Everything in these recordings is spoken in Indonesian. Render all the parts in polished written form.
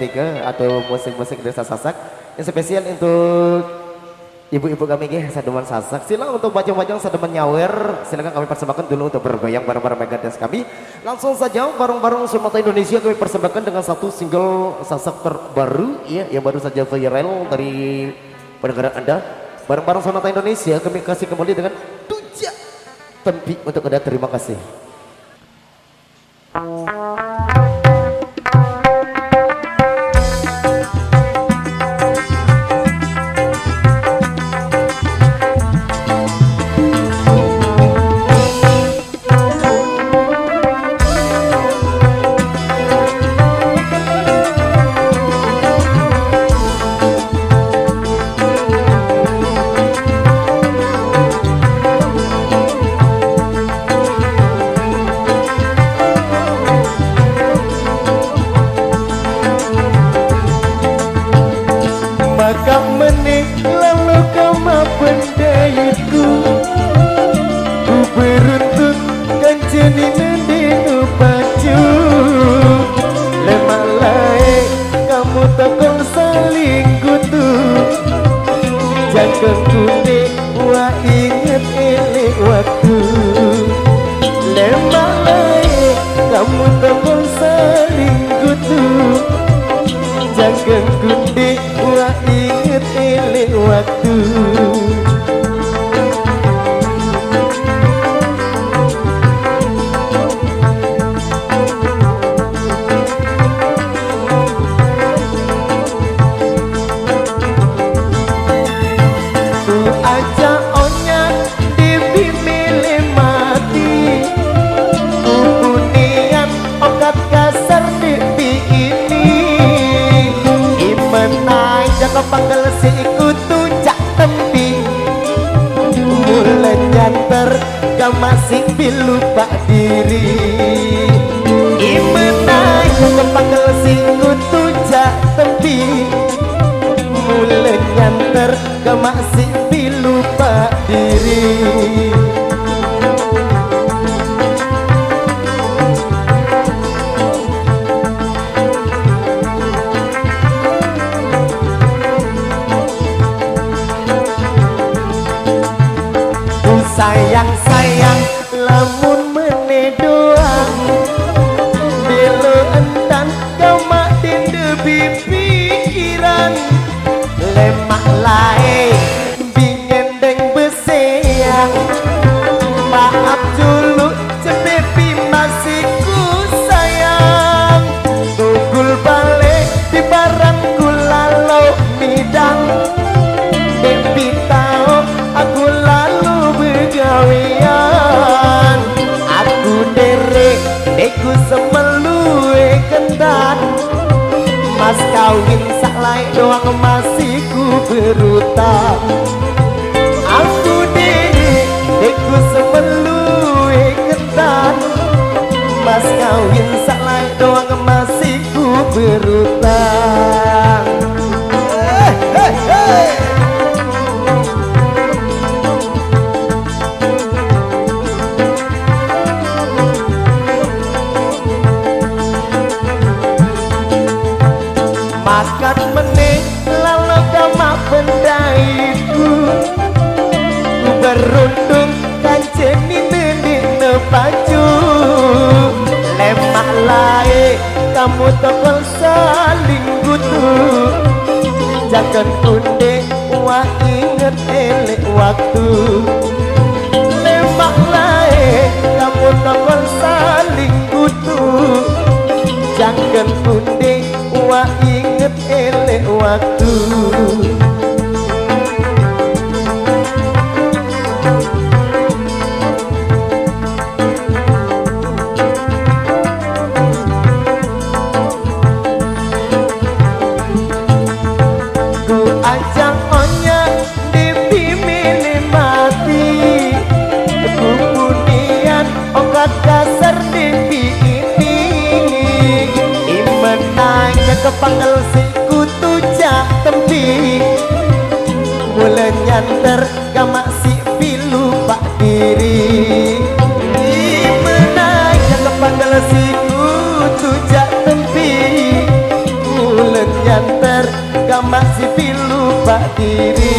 tiga atau musik-musik desa Sasak yang spesial untuk ibu-ibu kami sademan Sasak. Silakan untuk bajang-bajang sademan Nyawer, silakan kami persembahkan dulu untuk bergoyang bareng-bareng Megadeth kami. Langsung saja bareng-bareng Sumatera Indonesia kami persembahkan dengan satu single Sasak terbaru ya, yang baru saja viral dari pendengaran Anda. Bareng-bareng Sumatera Indonesia kami kasih kembali dengan Tuja Tempi untuk Anda. Terima kasih. Panggal si Tuja Tempi mulai nyanter gak masih lupa diri imenai panggal si Tuja Tempi mulai nyanter gak masih lupa diri. Sayang-sayang lamun mene doang belo entan kau mak tindebi pikiran lemak lae bingendeng beseyang maaf dulu cepepi masih ku sayang tugul balik di barangku lalu midang depi tau aku lalu begawian aku derek deku semelue kendan mas kawin saklai doang masih ku berutang aku derek deku semelue kendan mas kawin saklai doang masih ku berutang. Makan meneh lalu kama pendaiku ku beruntung kanceni nenek nepaju lemak lae kamu tokol saling gutu jangan unde wah inget elek waktu lemak lae kamu tokol saling gutu jangan unde wah inget elek waktu. Ku ajak onya di milih mati ku punian okat kasar di ini imenang kepanggal si Tuja Tempi mulai nyanter gak masih lupa diri imenang kepanggal si Tuja Tempi mulai nyanter gak masih pilu pak diri.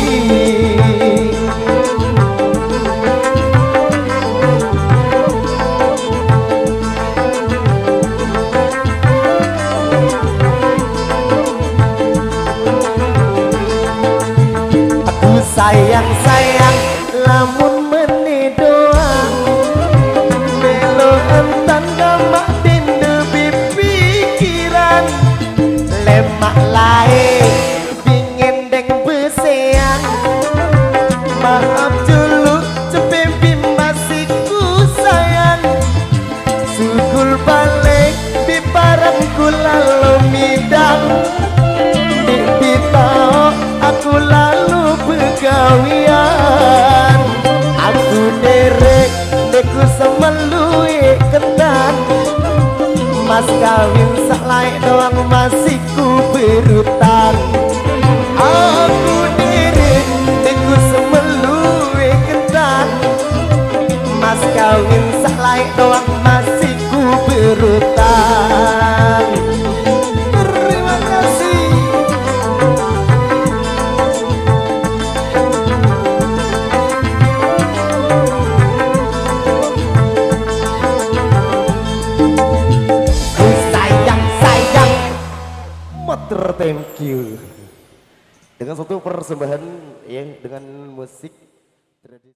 Aku sayang lamun meni doang melo entan gamak tindu pikiran lemak lain pingin deng beseang maaf dulu cepimpi masih ku sayang sukul balik di parangku lalu midang di tau aku lalu begawian aku derek deku semelui kendan mas kawin salai doang masih ku berutang aku derek deku semelui kendan mas kawin salai doang masih ku berutang. Terima kasih. Mother, thank you. Dengan satu persembahan ya dengan musik tradisi.